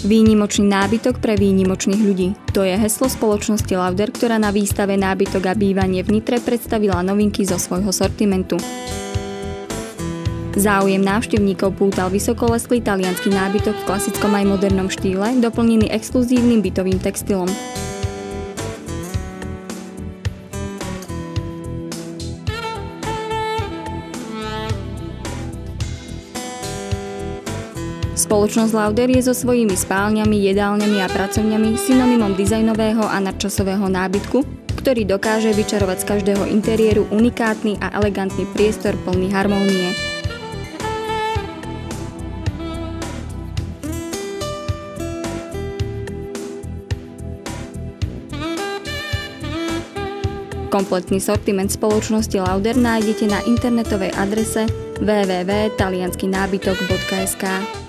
Výnimočný nábytok pre výnimočných ľudí. To je heslo spoločnosti Lauder, ktorá na výstave Nábytok a bývanie v Nitre predstavila novinky zo svojho sortimentu. Záujem návštevníkov pútal vysokoleslý taliansky nábytok v klasickom aj modernom štýle, doplnený exkluzívnym bytovým textilom. Spoločnosť Lauder je so svojimi spálňami, jedálňami a pracovňami synonymom dizajnového a nadčasového nábytku, ktorý dokáže vyčarovať z každého interiéru unikátny a elegantný priestor plný harmónie. Kompletný sortiment spoločnosti Lauder nájdete na internetovej adrese www.talianskynabytok.sk.